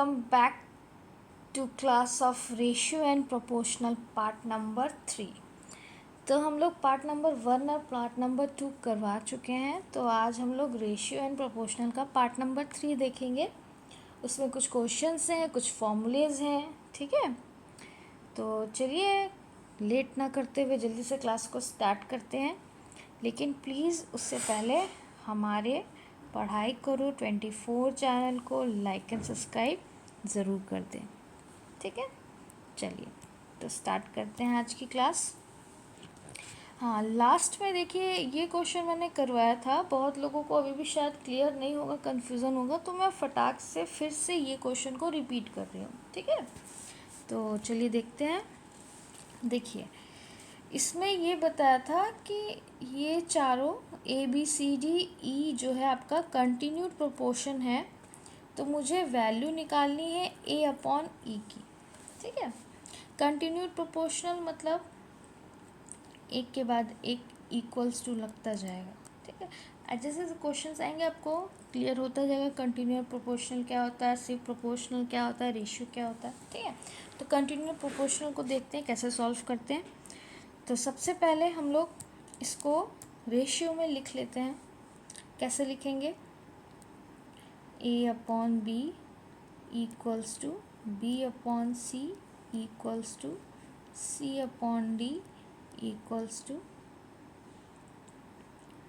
Welcome back to class of ratio and proportional part number 3। तो हम लोग part number 1 और पार्ट नंबर 2 करवा चुके हैं। तो आज हम लोग रेशियो एंड प्रोपोर्शनल का पार्ट नंबर 3 देखेंगे। उसमें कुछ क्वेश्चंस हैं, कुछ फॉर्मूलेज हैं, ठीक है। तो चलिए लेट ना करते हुए जल्दी से क्लास को स्टार्ट करते हैं। लेकिन प्लीज़ उससे पहले हमारे पढ़ाई करो 24 चैनल को लाइक एंड सब्सक्राइब ज़रूर कर दें, ठीक है। चलिए तो स्टार्ट करते हैं आज की क्लास। हाँ, लास्ट में देखिए ये क्वेश्चन मैंने करवाया था, बहुत लोगों को अभी भी शायद क्लियर नहीं होगा, कन्फ्यूज़न होगा, तो मैं फटाक से फिर से ये क्वेश्चन को रिपीट कर रही हूँ, ठीक है। तो चलिए देखते हैं। देखिए इसमें ये बताया था कि ये चारों ए बी सी डी ई जो है आपका कंटिन्यूड प्रोपोर्शन है, तो मुझे वैल्यू निकालनी है ए अपॉन ई की, ठीक है। कंटिन्यूड प्रोपोर्शनल मतलब एक के बाद एक इक्वल्स टू लगता जाएगा, ठीक है। जैसे क्वेश्चंस आएंगे आपको क्लियर होता जाएगा कंटिन्यूड प्रोपोर्शनल क्या होता है, सिर्फ प्रोपोर्शनल क्या होता है, रेशियो क्या होता है, ठीक है। तो कंटिन्यूड प्रोपोर्शनल को देखते हैं कैसे सॉल्व करते हैं। तो सबसे पहले हम लोग इसको रेशियो में लिख लेते हैं। कैसे लिखेंगे? A upon B equals to B upon C equals to C upon D equals to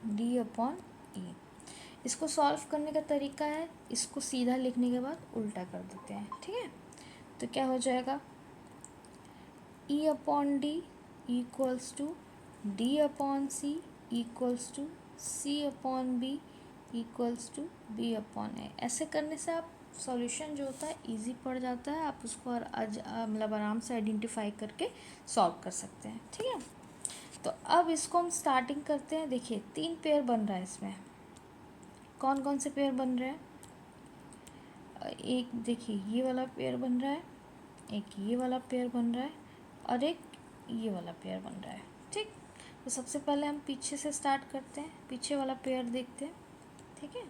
D upon E. इसको सॉल्व करने का तरीका है, इसको सीधा लिखने के बाद उल्टा कर देते हैं, ठीक है। तो क्या हो जाएगा? E upon D equals to D upon C equals to C upon B equals to B upon A. ऐसे करने से आप सॉल्यूशन जो होता है इजी पड़ जाता है, आप उसको मतलब आराम से आइडेंटिफाई करके सॉल्व कर सकते हैं, ठीक है। तो अब इसको हम स्टार्टिंग करते हैं। देखिए 3 पेयर बन रहा है इसमें। कौन कौन से पेयर बन रहे हैं? एक देखिए ये वाला पेयर बन रहा है, एक ये वाला पेयर बन रहा है और एक ये वाला पेयर बन रहा है, ठीक। तो सबसे पहले हम पीछे से स्टार्ट करते हैं, पीछे वाला पेयर देखते हैं, ठीक है।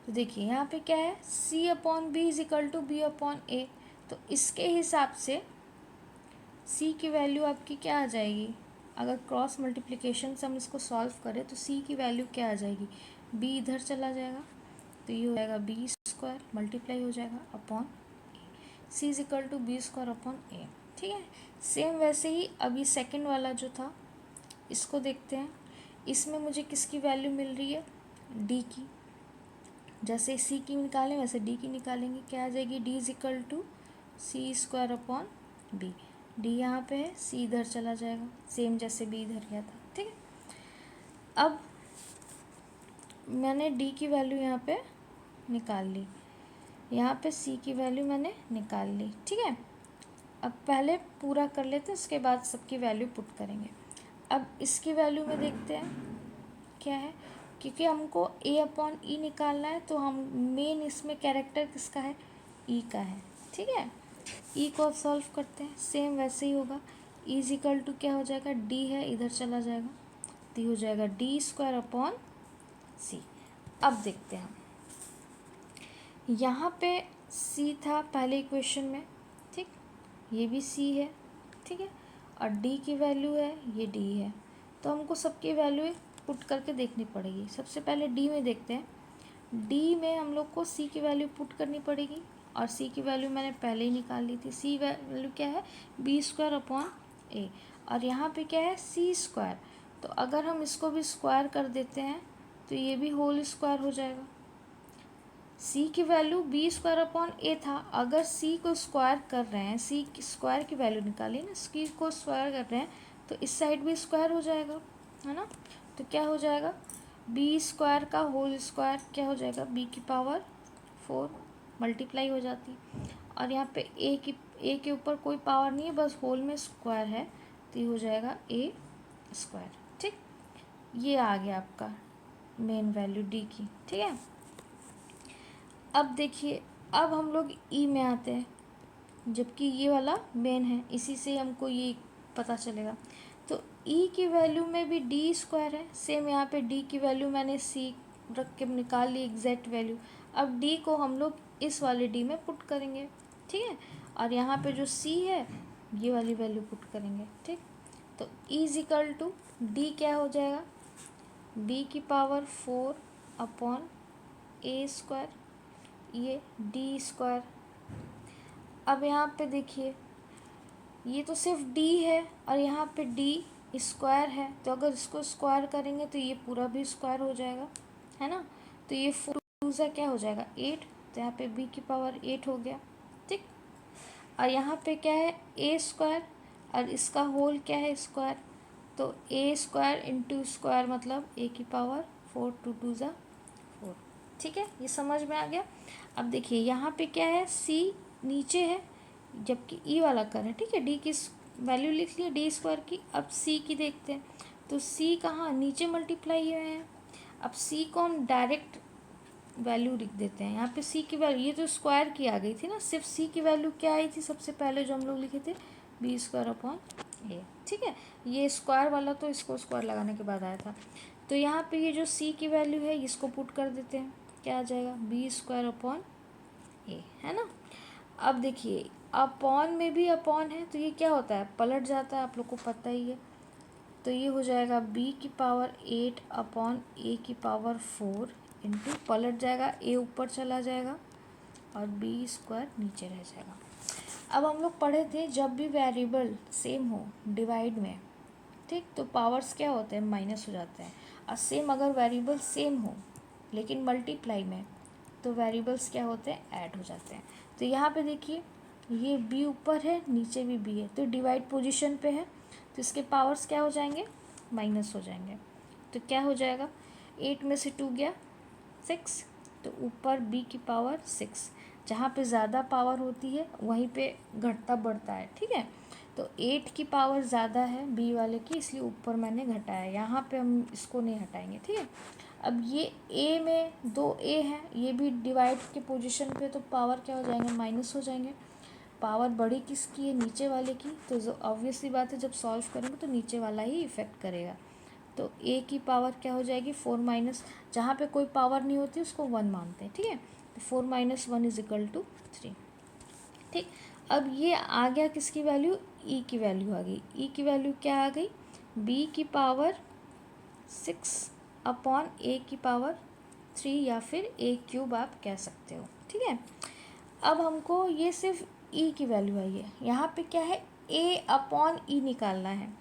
तो देखिए यहाँ पे क्या है, C upon B is equal to B upon A. तो इसके हिसाब से सी की वैल्यू आपकी क्या आ जाएगी? अगर क्रॉस मल्टीप्लिकेशन से हम इसको सॉल्व करें तो सी की वैल्यू क्या आ जाएगी? बी इधर चला जाएगा तो ये हो जाएगा बी स्क्वायर मल्टीप्लाई हो जाएगा upon C is equal to B square upon A, ठीक है। सेम वैसे ही अभी सेकंड वाला जो था इसको देखते हैं। इसमें मुझे किसकी वैल्यू मिल रही है? डी की। जैसे सी की निकालें वैसे डी की निकालेंगे। क्या आ जाएगी? D is equal to C square upon B. D यहाँ पे है, सी इधर चला जाएगा, सेम जैसे बी इधर गया था, ठीक है। अब मैंने डी की वैल्यू यहाँ पे निकाल ली, यहाँ पे सी की वैल्यू मैंने निकाल ली, ठीक है। अब पहले पूरा कर लेते हैं, उसके बाद सबकी वैल्यू पुट करेंगे। अब इसकी वैल्यू में देखते हैं क्या है, क्योंकि हमको ए अपॉन ई निकालना है, तो हम मेन इसमें कैरेक्टर किसका है? ई का है, ठीक है। ई को अब सॉल्व करते हैं, सेम वैसे ही होगा। ई इज इक्वल टू क्या हो जाएगा? डी है, इधर चला जाएगा तो ये हो जाएगा डी स्क्वायर अपॉन सी। अब देखते हैं हम, यहाँ पे सी था पहले इक्वेशन में, ठीक, ये भी सी है, ठीक है, और डी की वैल्यू है, ये डी है। तो हमको सबकी वैल्यू पुट करके देखनी पड़ेगी। सबसे पहले डी में देखते हैं। डी में हम लोग को सी की वैल्यू पुट करनी पड़ेगी, और सी की वैल्यू मैंने पहले ही निकाल ली थी। सी वैल्यू क्या है? बी स्क्वायर अपॉन ए, और यहाँ पे क्या है? सी स्क्वायर। तो अगर हम इसको भी स्क्वायर कर देते हैं तो ये भी होल स्क्वायर हो जाएगा। सी की वैल्यू बी स्क्वायर अपॉन ए था, अगर सी को स्क्वायर कर रहे हैं, सी स्क्वायर की वैल्यू निकाली ना, सी को स्क्वायर कर रहे हैं तो इस साइड भी स्क्वायर हो जाएगा, है ना। तो क्या हो जाएगा? बी स्क्वायर का होल स्क्वायर क्या हो जाएगा? बी की पावर 4 मल्टीप्लाई हो जाती, और यहाँ पे ए के ऊपर कोई पावर नहीं है, बस होल में स्क्वायर है, तो ये हो जाएगा ए स्क्वायर, ठीक। ये आ गया आपका मेन वैल्यू डी की, ठीक है। अब देखिए, अब हम लोग ई में आते हैं, जबकि ये वाला मेन है, इसी से हमको ये पता चलेगा। तो ई की वैल्यू में भी डी स्क्वायर है, सेम यहाँ पे डी की वैल्यू मैंने सी रख के निकाल ली एग्जैक्ट वैल्यू। अब डी को हम लोग इस वाले डी में पुट करेंगे, ठीक है। और यहाँ पे जो सी है ये वाली वैल्यू पुट करेंगे, ठीक। तो इज इक्वल टू डी क्या हो जाएगा, बी की पावर 4 अपॉन ए स्क्वायर, ये डी स्क्वायर। अब यहाँ पे देखिए ये तो सिर्फ डी है और यहाँ पे डी स्क्वायर है, तो अगर इसको स्क्वायर करेंगे तो ये पूरा भी स्क्वायर हो जाएगा, है ना। तो ये 4 दूसरा क्या हो जाएगा 8, तो यहाँ पे बी की पावर 8 हो गया, ठीक। और यहाँ पे क्या है ए स्क्वायर और इसका होल क्या है स्क्वायर, तो ए स्क्वायर इंटू स्क्वायर मतलब ए की पावर 4, 2 2 ज़ा 4, ठीक है। ये समझ में आ गया। अब देखिए यहाँ पे क्या है सी नीचे है जबकि ई वाला कर है, ठीक है। डी की वैल्यू लिख लिया डी स्क्वायर की। अब सी की देखते हैं, तो सी कहाँ नीचे मल्टीप्लाई हुए हैं। अब सी को हम डायरेक्ट वैल्यू लिख देते हैं। यहाँ पे सी की वैल्यू ये तो स्क्वायर की आ गई थी ना, सिर्फ सी की वैल्यू क्या आई थी सबसे पहले जो हम लोग लिखे थे, बी स्क्वायर अपॉन ए, ठीक है। ये स्क्वायर वाला तो इसको स्क्वायर लगाने के बाद आया था। तो यहाँ पे ये जो सी की वैल्यू है इसको पुट कर देते हैं, क्या आ जाएगा बी स्क्वायर अपॉन ए, है ना। अब देखिए अपॉन में भी अपॉन है तो ये क्या होता है पलट जाता है, आप लोग को पता ही है। तो ये हो जाएगा बी की पावर 8 अपॉन ए की पावर 4 इंटू पलट जाएगा, ए ऊपर चला जाएगा और बी स्क्वायर नीचे रह जाएगा। अब हम लोग पढ़े थे जब भी वेरिएबल सेम हो डिवाइड में, ठीक, तो पावर्स क्या होते हैं माइनस हो जाते हैं। और सेम अगर वेरिएबल सेम हो लेकिन मल्टीप्लाई में, तो वेरिएबल्स क्या होते हैं ऐड हो जाते हैं। तो यहाँ पे देखिए ये b ऊपर है नीचे भी b है, तो डिवाइड पोजीशन पे है, तो इसके पावर्स क्या हो जाएंगे माइनस हो जाएंगे। तो क्या हो जाएगा 8 में से 2 गया 6, तो ऊपर b की पावर 6। जहाँ पे ज़्यादा पावर होती है वहीं पे घटता बढ़ता है, ठीक है। तो 8 की पावर ज़्यादा है b वाले की, इसलिए ऊपर मैंने घटाया, यहाँ पे हम इसको नहीं हटाएंगे, ठीक है। अब ये a में 2a है, ये भी डिवाइड के पोजीशन पे, तो पावर क्या हो जाएंगे माइनस हो जाएंगे। पावर बड़ी किसकी है नीचे वाले की, तो ऑब्वियसली बात है जब सॉल्व करेंगे तो नीचे वाला ही इफ़ेक्ट करेगा। तो a की पावर क्या हो जाएगी 4 माइनस, जहाँ पे कोई पावर नहीं होती उसको 1 मानते हैं, ठीक है। तो 4 माइनस 1 इज इक्वल टू 3, ठीक। अब ये आ गया किसकी वैल्यू e की वैल्यू आ गई। e की वैल्यू क्या आ गई b की पावर 6 अपॉन a की पावर 3 या फिर a क्यूब आप कह सकते हो, ठीक है। अब हमको ये सिर्फ e की वैल्यू आई है, यहाँ पे क्या है a अपॉन ई निकालना है।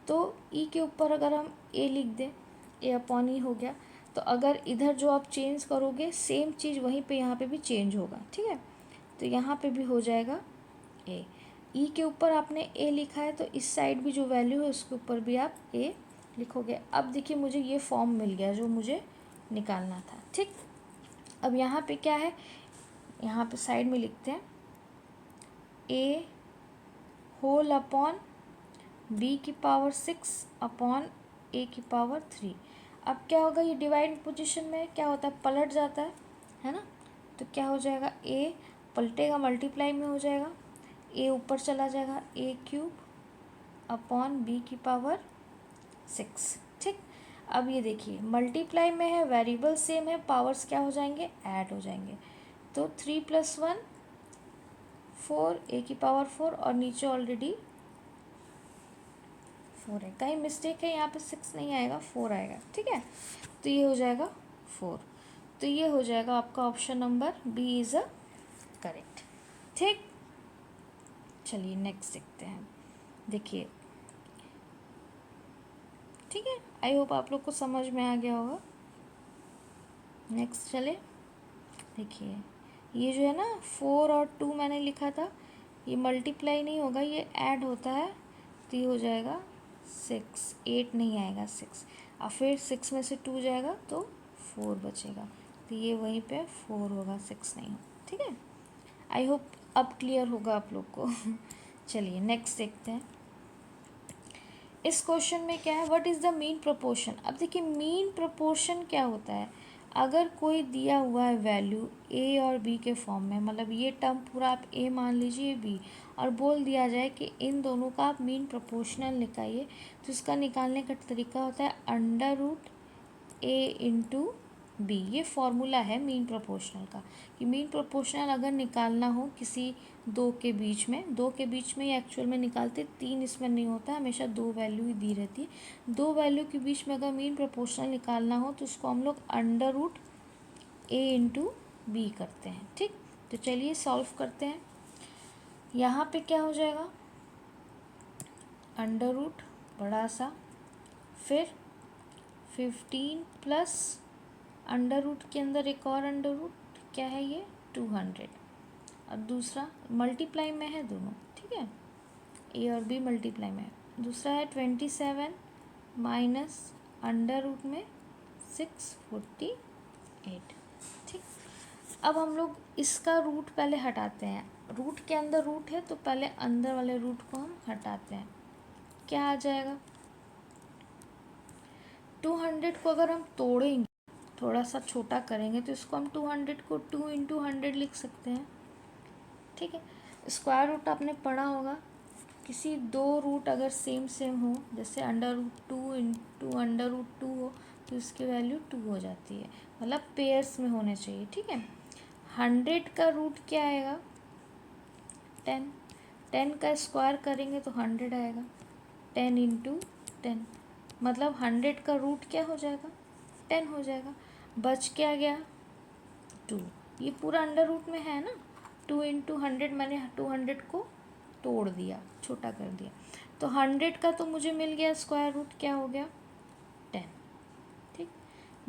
तो e के ऊपर अगर हम a लिख दें a अपॉन ई हो गया, तो अगर इधर जो आप चेंज करोगे सेम चीज़ वहीं पे यहाँ पे भी चेंज होगा, ठीक है। तो यहाँ पे भी हो जाएगा a, e के ऊपर आपने a लिखा है तो इस साइड भी जो वैल्यू है उसके ऊपर भी आप a लिखोगे। अब देखिए मुझे ये फॉर्म मिल गया जो मुझे निकालना था, ठीक। अब यहाँ पे क्या है, यहाँ पे साइड में लिखते हैं a होल अपॉन b की पावर 6 अपॉन a की पावर 3। अब क्या होगा ये डिवाइड पोजीशन में क्या होता है पलट जाता है ना। तो क्या हो जाएगा a पलटेगा मल्टीप्लाई में हो जाएगा, a ऊपर चला जाएगा a क्यूब अपॉन b की पावर 6, ठीक। अब ये देखिए मल्टीप्लाई में है वेरिएबल सेम है, पावर्स क्या हो जाएंगे ऐड हो जाएंगे। तो 3 + 1 4 a की पावर 4 और नीचे ऑलरेडी 4 है, कहीं मिस्टेक है यहाँ पे 6 नहीं आएगा 4 आएगा, ठीक है। तो ये हो जाएगा 4, तो ये हो जाएगा आपका option number B is a correct, ठीक। चलिए नेक्स्ट देखते हैं, देखिए ठीक है। आई होप आप लोग को समझ में आ गया होगा। नेक्स्ट चले, देखिए ये जो है ना 4 और 2 मैंने लिखा था, ये मल्टीप्लाई नहीं होगा ये ऐड होता है, तो ये हो जाएगा 6, 8 नहीं आएगा 6, और फिर 6 में से 2 जाएगा तो 4 बचेगा, तो ये वहीं पे 4 होगा 6 नहीं होगा, ठीक है। आई होप अब क्लियर होगा आप लोग को। चलिए नेक्स्ट देखते हैं। इस क्वेश्चन में क्या है what is the mean proportion. अब देखिए मीन प्रोपोर्शन क्या होता है, अगर कोई दिया हुआ है वैल्यू ए और बी के फॉर्म में, मतलब ये टर्म पूरा आप ए मान लीजिए बी, और बोल दिया जाए कि इन दोनों का आप मीन प्रोपोर्शनल निकालिए, तो इसका निकालने का तरीका होता है अंडर रूट ए इंटू बी। ये फॉर्मूला है मीन प्रोपोर्शनल का, कि मीन प्रोपोर्शनल अगर निकालना हो किसी दो के बीच में ये एक्चुअल में निकालते 3 इसमें नहीं होता, हमेशा 2 वैल्यू ही दी रहती है। 2 वैल्यू के बीच में अगर मीन प्रोपोर्शनल निकालना हो तो उसको हम लोग अंडर रूट ए इंटू बी करते हैं। ठीक, तो चलिए सॉल्व करते हैं। यहाँ पे क्या हो जाएगा, अंडर रूट बड़ा सा, फिर 15 प्लस अंडर रूट के अंदर एक और अंडर रूट, क्या है ये 200, और दूसरा मल्टीप्लाई में है दोनों, ठीक है, ए और बी मल्टीप्लाई में है। दूसरा है 27 माइनस अंडर रूट में 648। ठीक, अब हम लोग इसका रूट पहले हटाते हैं। रूट के अंदर रूट है तो पहले अंदर वाले रूट को हम हटाते हैं। क्या आ जाएगा, 200 को अगर हम तोड़ेंगे, थोड़ा सा छोटा करेंगे, तो इसको हम 200 को 2 इंटू 100 लिख सकते हैं। ठीक है, स्क्वायर रूट आपने पढ़ा होगा, किसी दो रूट अगर सेम हो, जैसे under root 2 into under root 2 हो, तो इसकी वैल्यू 2 हो जाती है, मतलब पेयर्स में होने चाहिए। ठीक है, 100 का रूट क्या आएगा 10, 10 का स्क्वायर करेंगे तो 100 आएगा, 10 इंटू 10, मतलब 100 का रूट क्या हो जाएगा 10 हो जाएगा। बच क्या गया 2, ये पूरा अंडर रूट में है ना, 2 इंटू 100 मैंने 200 को तोड़ दिया, छोटा कर दिया, तो 100 का तो मुझे मिल गया स्क्वायर रूट, क्या हो गया 10। ठीक,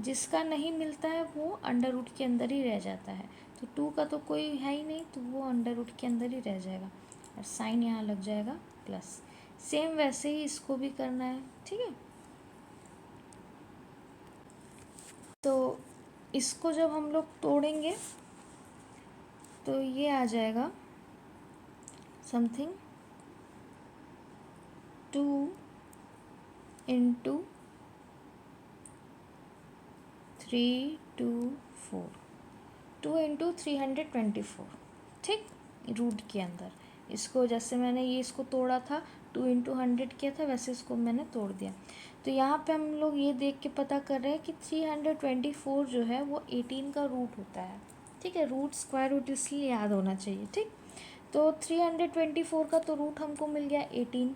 जिसका नहीं मिलता है वो अंडर रूट के अंदर ही रह जाता है, तो 2 का तो कोई है ही नहीं, तो वो अंडर रूट के अंदर ही रह जाएगा, और साइन यहाँ लग जाएगा प्लस। सेम वैसे ही इसको भी करना है। ठीक है, तो इसको जब हम लोग तोड़ेंगे तो ये आ जाएगा समथिंग 2 इंटू 324, 2 इंटू 324। ठीक, रूट के अंदर इसको, जैसे मैंने ये इसको तोड़ा था 2 इंटू 100 किया था, वैसे इसको मैंने तोड़ दिया। तो यहाँ पे हम लोग ये देख के पता कर रहे हैं कि 324 जो है वो 18 का रूट होता है। ठीक है, रूट स्क्वायर रूट इसलिए याद होना चाहिए। ठीक, तो 324 का तो रूट हमको मिल गया 18।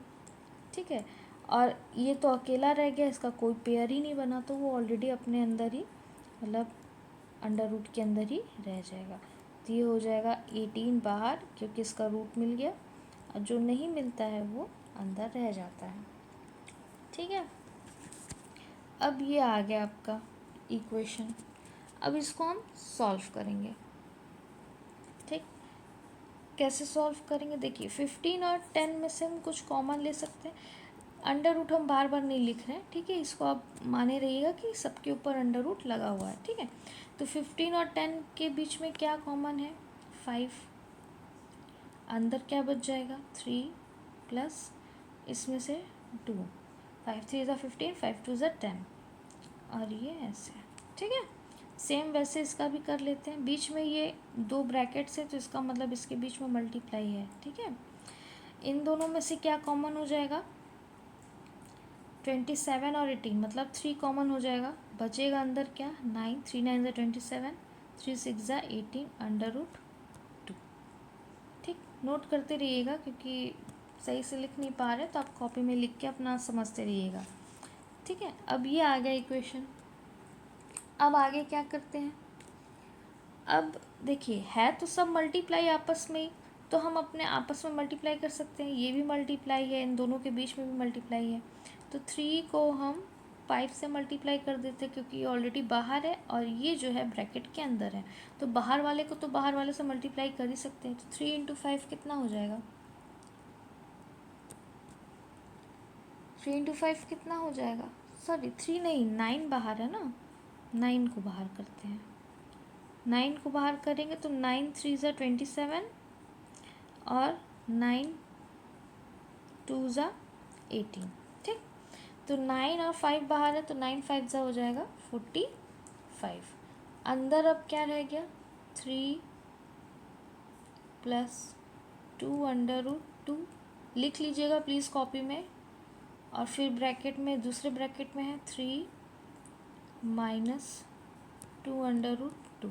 ठीक है, और ये तो अकेला रह गया, इसका कोई पेयर ही नहीं बना, तो वो ऑलरेडी अपने अंदर ही, मतलब अंडर रूट के अंदर ही रह जाएगा। तो ये हो जाएगा 18 बाहर, क्योंकि इसका रूट मिल गया, और जो नहीं मिलता है वो अंदर रह जाता है। ठीक है, अब ये आ गया आपका इक्वेशन। अब इसको हम सॉल्व करेंगे। ठीक, कैसे सॉल्व करेंगे, देखिए 15 और 10 में से हम कुछ कॉमन ले सकते हैं। अंडर रूट हम बार बार नहीं लिख रहे हैं, ठीक है, इसको आप माने रहिएगा कि सबके ऊपर अंडर रूट लगा हुआ है। ठीक है, तो 15 और 10 के बीच में क्या कॉमन है 5, अंदर क्या बच जाएगा 3 प्लस इसमें से 2, 5 3 ज़ा 15, 5 2 ज़ा 10, और ये ऐसे। ठीक है, सेम वैसे इसका भी कर लेते हैं। बीच में ये 2 ब्रैकेट्स है, तो इसका मतलब इसके बीच में मल्टीप्लाई है। ठीक है, इन दोनों में से क्या कॉमन हो जाएगा 27 और 18, मतलब 3 कॉमन हो जाएगा, बचेगा अंदर क्या 9, 3 9 ज़ा 27, 3 6 ज़ा 18 अंडर रूट 2। ठीक, नोट करते रहिएगा, क्योंकि सही से लिख नहीं पा रहे तो आप कॉपी में लिख के अपना समझते रहिएगा। ठीक है, अब ये आ गया इक्वेशन। अब आगे क्या करते हैं, अब देखिए है तो सब मल्टीप्लाई आपस में ही, तो हम अपने आपस में मल्टीप्लाई कर सकते हैं। ये भी मल्टीप्लाई है, इन दोनों के बीच में भी मल्टीप्लाई है, तो 3 को हम 5 से मल्टीप्लाई कर देते हैं, क्योंकि ये ऑलरेडी बाहर है और ये जो है ब्रैकेट के अंदर है, तो बाहर वाले को तो बाहर वाले से मल्टीप्लाई कर ही सकते हैं। तो 3 इंटू 5 कितना हो जाएगा, 3 इंटू 5 कितना हो जाएगा, सॉरी 3 नहीं 9 बाहर है ना, 9 को बाहर करते हैं। 9 को बाहर करेंगे तो 9 3 ज़ा 27 और 9 2 ज़ा 18। ठीक, तो 9 और 5 बाहर है, तो 9 5 ज़ा हो जाएगा 45। अंदर अब क्या रह गया 3 प्लस 2 अंडर रूट 2, लिख लीजिएगा प्लीज़ कॉपी में, और फिर ब्रैकेट में, दूसरे ब्रैकेट में है 3 माइनस 2√2।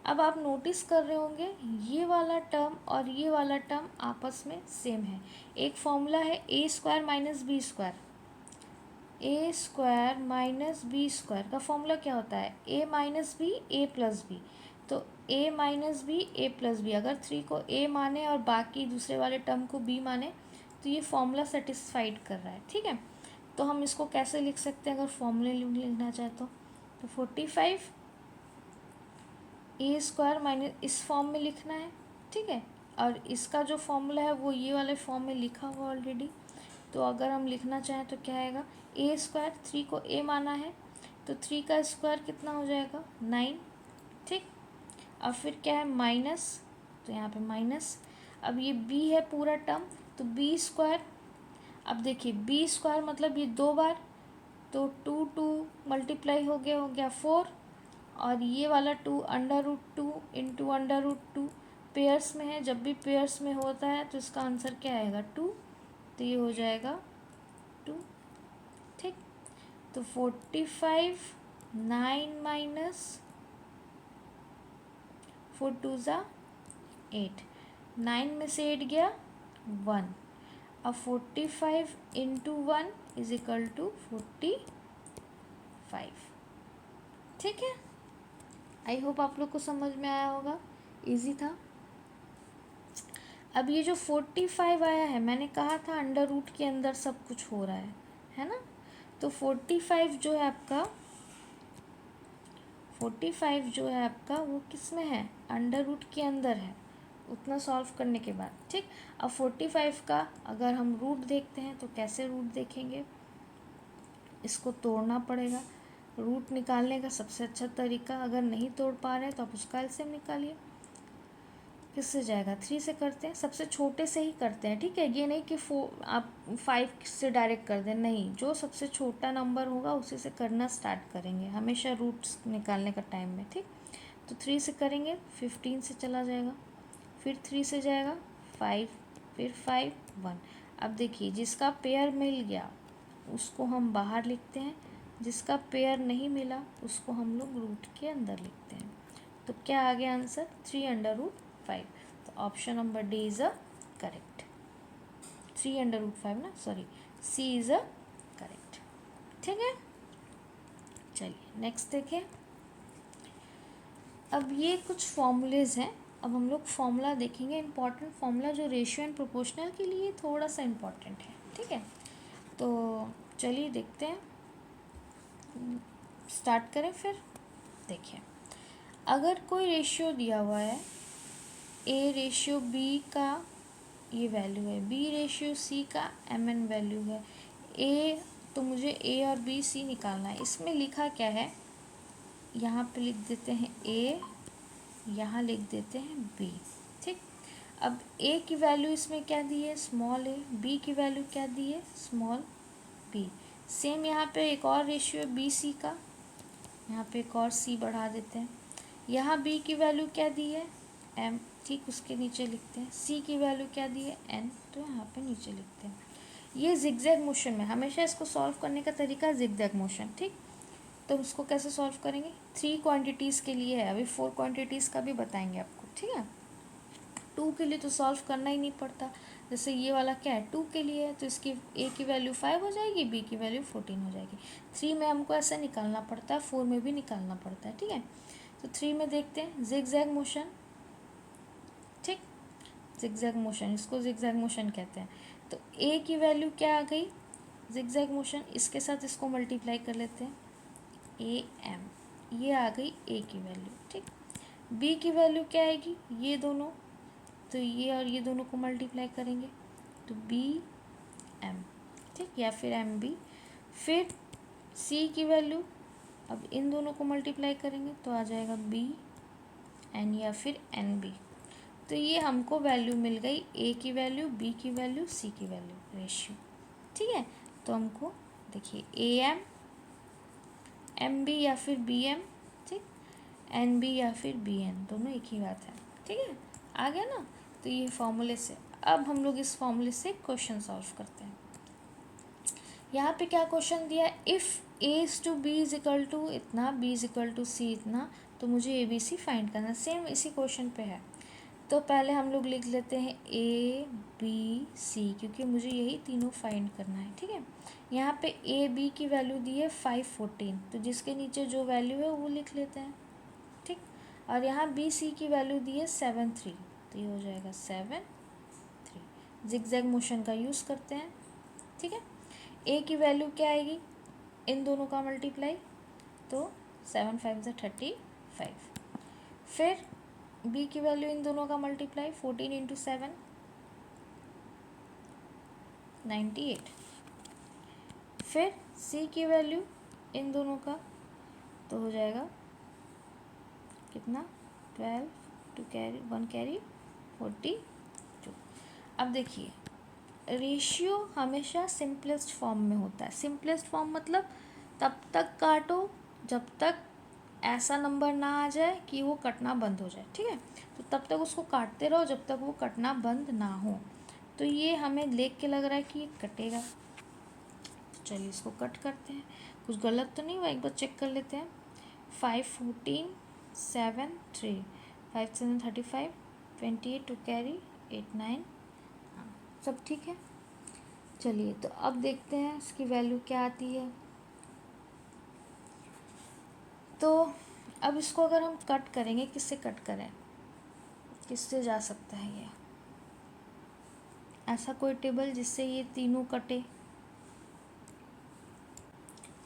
अब आप नोटिस कर रहे होंगे ये वाला टर्म और ये वाला टर्म आपस में सेम है। एक फॉर्मूला है ए स्क्वायर माइनस बी स्क्वायर। ए स्क्वायर माइनस बी स्क्वायर का फॉर्मूला क्या होता है? ए माइनस बी ए प्लस बी। तो ए माइनस बी ए प्लस बी, अगर 3 को ए माने और बाकी दूसरे वाले टर्म को बी माने तो ये फॉर्मूला सेटिस्फाइड कर रहा है। ठीक है, तो हम इसको कैसे लिख सकते हैं अगर फॉर्मूले लिखना चाहे तो 45 ए स्क्वायर माइनस इस फॉर्म में लिखना है। ठीक है, और इसका जो फॉर्मूला है वो ये वाले फॉर्म में लिखा हुआ ऑलरेडी। तो अगर हम लिखना चाहें तो क्या आएगा? ए स्क्वायर, 3 को ए माना है तो 3 का स्क्वायर कितना हो जाएगा? 9। ठीक, अब फिर क्या है? माइनस, तो यहाँ पे माइनस। अब ये बी है पूरा टर्म, तो बी स्क्वायर। अब देखिए बी स्क्वायर मतलब ये 2 बार, तो 2 मल्टीप्लाई हो गया 4, और ये वाला 2 √2 इंटू √2 पेयर्स में है। जब भी पेयर्स में होता है तो इसका आंसर क्या आएगा? 2। तो ये हो जाएगा 2। ठीक, तो 45 9 माइनस 4 2 ज़ा 8, 9 में से 8 गया 1। अब 45 इंटू 1 इज इक्वल टू 45। ठीक है, आई होप आप लोग को समझ में आया होगा, इजी था। अब ये जो 45 आया है, मैंने कहा था अंडर रूट के अंदर सब कुछ हो रहा है ना? तो 45 जो है आपका, 45 जो है आपका वो किस में है? अंडर रूट के अंदर है, उतना सॉल्व करने के बाद। ठीक, अब 45 का अगर हम रूट देखते हैं तो कैसे रूट देखेंगे? इसको तोड़ना पड़ेगा। रूट निकालने का सबसे अच्छा तरीका, अगर नहीं तोड़ पा रहे हैं तो आप उसका एलसीएम निकालिए। किससे जाएगा? 3 से करते हैं, सबसे छोटे से ही करते हैं। ठीक है, ये नहीं कि आप 5 से डायरेक्ट कर दें, नहीं, जो सबसे छोटा नंबर होगा उसी से करना स्टार्ट करेंगे हमेशा रूट्स निकालने का टाइम में। ठीक, तो 3 से करेंगे, 15 से चला जाएगा, फिर 3 से जाएगा 5, फिर 5 1। अब देखिए जिसका पेयर मिल गया उसको हम बाहर लिखते हैं, जिसका पेयर नहीं मिला उसको हम लोग रूट के अंदर लिखते हैं। तो क्या आ गया आंसर? 3/5। तो option number D is a correct. 3/5 ना, sorry, C is a correct. ठीक है, चलिए नेक्स्ट देखें। अब ये कुछ फॉर्मूलेज हैं, अब हम लोग फॉर्मूला देखेंगे। इम्पॉर्टेंट फॉर्मूला जो रेशियो एंड प्रोपोर्शनल के लिए थोड़ा सा इम्पॉर्टेंट है। ठीक है, तो चलिए देखते हैं, स्टार्ट करें फिर। देखिए, अगर कोई रेशियो दिया हुआ है, ए रेशियो बी का ये वैल्यू है, बी रेशियो सी का mn वैल्यू है, ए, तो मुझे ए और बी सी निकालना है। इसमें लिखा क्या है? यहाँ पे लिख देते हैं ए, यहाँ लिख देते हैं बी। ठीक, अब ए की वैल्यू इसमें क्या दी है? स्मॉल ए। बी की वैल्यू क्या दी है? Small B. सेम यहाँ पे एक और रेशियो बी सी का, यहाँ पे एक और सी बढ़ा देते हैं। यहाँ बी की वैल्यू क्या दी है? एम। ठीक, उसके नीचे लिखते हैं। सी की वैल्यू क्या दी है? एन, तो यहाँ पे नीचे लिखते हैं। ये जिगजैग मोशन में, हमेशा इसको सॉल्व करने का तरीका जिगजैग मोशन। ठीक, तो उसको कैसे सॉल्व करेंगे? 3 क्वांटिटीज़ के लिए है, अभी 4 क्वांटिटीज़ का भी बताएंगे आपको। ठीक है, 2 के लिए तो सॉल्व करना ही नहीं पड़ता। जैसे ये वाला क्या है? 2 के लिए है, तो इसकी ए की वैल्यू 5 हो जाएगी, बी की वैल्यू 14 हो जाएगी। 3 में हमको ऐसा निकालना पड़ता है, 4 में भी निकालना पड़ता है। ठीक है, तो 3 में देखते हैं जिगजैग मोशन। ठीक, जिगजैग मोशन, इसको जिगजैग मोशन कहते हैं। तो ए की वैल्यू क्या आ गई? जिगजैग मोशन, इसके साथ इसको मल्टीप्लाई कर लेते हैं, ए एम, ये आ गई ए की वैल्यू। ठीक, बी की वैल्यू क्या आएगी? ये दोनों, तो ये और ये दोनों को मल्टीप्लाई करेंगे तो बी एम। ठीक, या फिर एम बी। फिर सी की वैल्यू, अब इन दोनों को मल्टीप्लाई करेंगे तो आ जाएगा बी एन या फिर एन बी। तो ये हमको वैल्यू मिल गई, ए की वैल्यू, बी की वैल्यू, सी की वैल्यू, रेशियो। ठीक है, तो हमको देखिए ए एम, एम बी या फिर बी एम, ठीक, एन बी या फिर बी एन, दोनों एक ही बात है। ठीक है, आ गया ना? तो ये फॉर्मूले से, अब हम लोग इस फॉर्मूले से क्वेश्चन सॉल्व करते हैं। यहाँ पे क्या क्वेश्चन दिया है? If A is to B is equal to इतना, B is equal to C इतना, तो मुझे ए बी सी फाइंड करना है। सेम इसी क्वेश्चन पे है। तो पहले हम लोग लिख लेते हैं ए बी सी, क्योंकि मुझे यही तीनों फाइंड करना है। ठीक है, यहाँ पे ए बी की वैल्यू दी है 514, तो जिसके नीचे जो वैल्यू है वो लिख लेते हैं। ठीक, और यहाँ बी सी की वैल्यू दी है 73, तो ये हो जाएगा 73। जिगजैग मोशन का यूज़ करते हैं। ठीक है, ए की वैल्यू क्या आएगी, इन दोनों का मल्टीप्लाई, तो 7 5 ज़ा 35। फिर बी की वैल्यू इन दोनों का मल्टीप्लाई, 14 इंटू 7 98। फिर सी की वैल्यू इन दोनों का, तो हो जाएगा कितना, 12, 2 कैरी 1 कैरी 42। अब देखिए, रेशियो हमेशा सिंपलेस्ट फॉर्म में होता है। सिंपलेस्ट फॉर्म मतलब तब तक काटो जब तक ऐसा नंबर ना आ जाए कि वो कटना बंद हो जाए। ठीक है, तो तब तक उसको काटते रहो जब तक वो कटना बंद ना हो। तो ये हमें देख के लग रहा है कि ये कटेगा, तो चलिए इसको कट करते हैं। कुछ गलत तो नहीं हुआ, एक बार चेक कर लेते हैं। 5 14 7 3 5 7 35 28 टू कैरी 8 9, हाँ सब ठीक है। चलिए तो अब देखते हैं इसकी वैल्यू क्या आती है। तो अब इसको अगर हम कट करेंगे, किससे कट करें, किससे जा सकता है ये, ऐसा कोई टेबल जिससे ये तीनों कटे।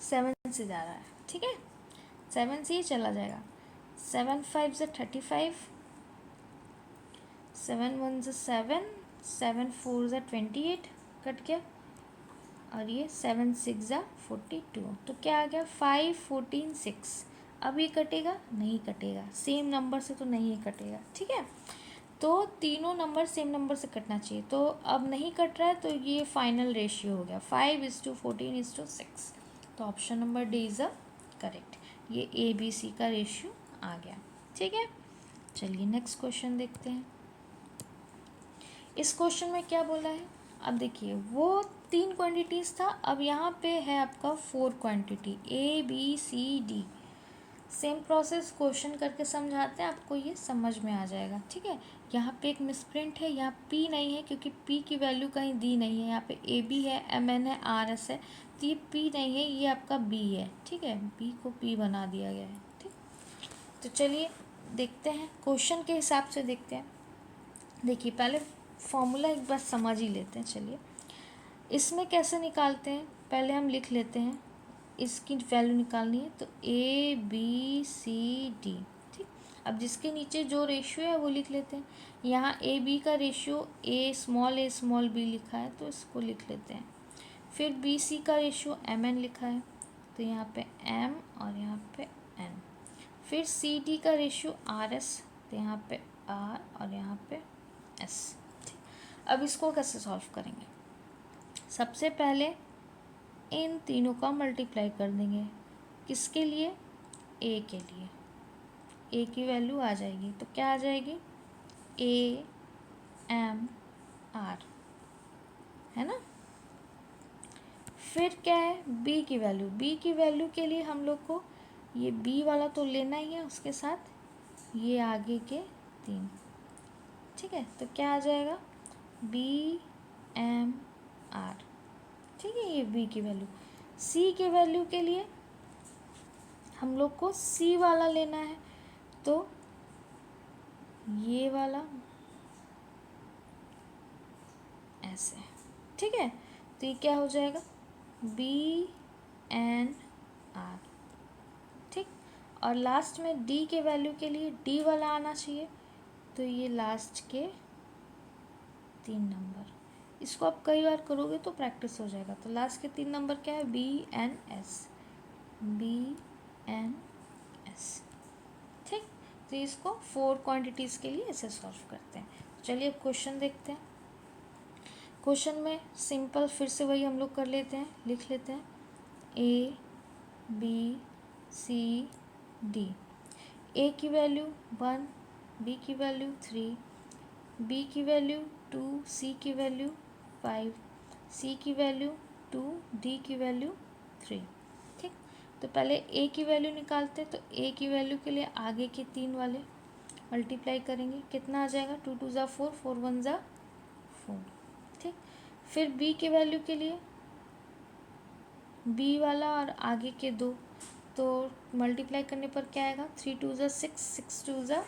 7 से जा रहा है। ठीक है, 7 से ही चला जाएगा। 7 5 ज़ा 35, 7 1 ज़ा 7, 7 4 ज़ा 28, कट गया। और ये 7 6 ज़ा 42, तो क्या आ गया 5 14 6। अब ये कटेगा, नहीं कटेगा, सेम नंबर से तो नहीं कटेगा। ठीक है, तो तीनों नंबर सेम नंबर से कटना चाहिए, तो अब नहीं कट रहा है, तो ये फाइनल रेशियो हो गया 5:14:6। तो option number D is a correct. ये ए बी सी का रेशियो आ गया। ठीक है, चलिए नेक्स्ट क्वेश्चन देखते हैं। इस क्वेश्चन में क्या बोला है, अब देखिए वो 3 क्वांटिटीज़ था, अब यहाँ पे है आपका 4 quantity, A B C D. Same process question करके समझाते हैं, आपको ये समझ में आ जाएगा। ठीक है, यहाँ पे एक मिसप्रिंट है, यहाँ पी नहीं है क्योंकि पी की वैल्यू कहीं दी नहीं है। यहाँ पे ए बी है, एम एन है, आर एस है, तो ये पी नहीं है, ये आपका बी है। ठीक है, बी को पी बना दिया गया है। ठीक, तो चलिए देखते हैं क्वेश्चन के हिसाब से देखते हैं। देखिए पहले फॉर्मूला एक बार समझ ही लेते हैं। चलिए इसमें कैसे निकालते हैं, पहले हम लिख लेते हैं, इसकी वैल्यू निकालनी है, तो ए बी सी डी। ठीक, अब जिसके नीचे जो रेशियो है वो लिख लेते हैं। यहाँ ए बी का रेशियो ए स्मॉल बी लिखा है, तो इसको लिख लेते हैं। फिर बी सी का रेशियो एम एन लिखा है, तो यहाँ पे एम और यहाँ पे एन। फिर सी डी का रेशियो आर एस, तो यहाँ पे आर और यहाँ पे एस। ठीक, अब इसको कैसे सॉल्व करेंगे, सबसे पहले इन तीनों का मल्टीप्लाई कर देंगे। किसके लिए, ए के लिए। ए की वैल्यू आ जाएगी, तो क्या आ जाएगी, ए एम आर, है ना। फिर क्या है, बी की वैल्यू। बी की वैल्यू के लिए हम लोग को ये बी वाला तो लेना ही है, उसके साथ ये आगे के 3। ठीक है, तो क्या आ जाएगा, बी एम आर। ठीक है, ये बी की वैल्यू। सी के वैल्यू के लिए हम लोग को सी वाला लेना है, तो ये वाला ऐसे। ठीक है, तो ये क्या हो जाएगा, बी एन आर। ठीक, और लास्ट में डी के वैल्यू के लिए डी वाला आना चाहिए, तो ये लास्ट के 3 नंबर। इसको आप कई बार करोगे तो प्रैक्टिस हो जाएगा। तो लास्ट के 3 नंबर क्या है, B N S, B N S. ठीक, तो इसको 4 क्वांटिटीज़ के लिए ऐसे सॉल्व करते हैं। चलिए अब क्वेश्चन देखते हैं। क्वेश्चन में सिंपल फिर से वही हम लोग कर लेते हैं, लिख लेते हैं ए बी सी डी। ए की वैल्यू 1, बी की वैल्यू 3, बी की वैल्यू 2, सी की वैल्यू 5, सी की वैल्यू 2, डी की वैल्यू 3। ठीक, तो पहले ए की वैल्यू निकालते हैं। तो ए की वैल्यू के लिए आगे के 3 वाले मल्टीप्लाई करेंगे, कितना आ जाएगा 2 2 ज़ा 4, 4 1 ज़ा 4। ठीक, फिर बी की वैल्यू के लिए बी वाला और आगे के 2, तो मल्टीप्लाई करने पर क्या आएगा 3 2 ज़ा 6, 6 2 ज़ा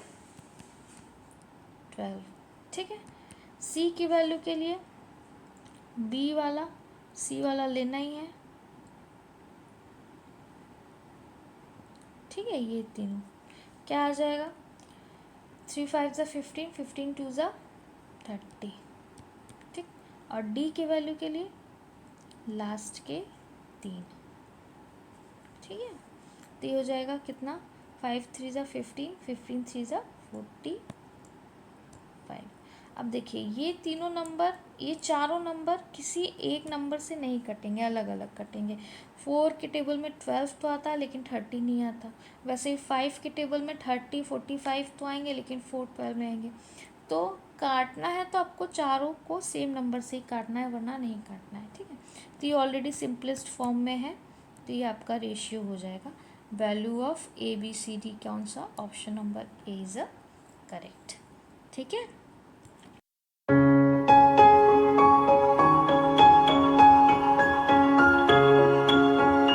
12। ठीक है, सी की वैल्यू के लिए बी वाला सी वाला लेना ही है। ठीक है, ये तीनों क्या आ जाएगा 3 5 ज़ा 15, 15 2 ज़ा 30। ठीक, और डी के वैल्यू के लिए लास्ट के 3। ठीक है, तो ये हो जाएगा कितना 5 3 ज़ा 15, 15 3 ज़ा 45। अब देखिए ये तीनों नंबर, ये चारों नंबर किसी एक नंबर से नहीं कटेंगे, अलग अलग कटेंगे। 4 के टेबल में 12 तो आता है लेकिन 30 नहीं आता। वैसे ही 5 के टेबल में 30 45 तो आएंगे लेकिन 4 12 में आएंगे। तो काटना है तो आपको चारों को सेम नंबर से ही काटना है, वरना नहीं काटना है। ठीक है, तो ये ऑलरेडी सिंपलेस्ट फॉर्म में है, तो ये आपका रेशियो हो जाएगा। Value of A B C D कौन सा, option number A is a correct. ठीक है।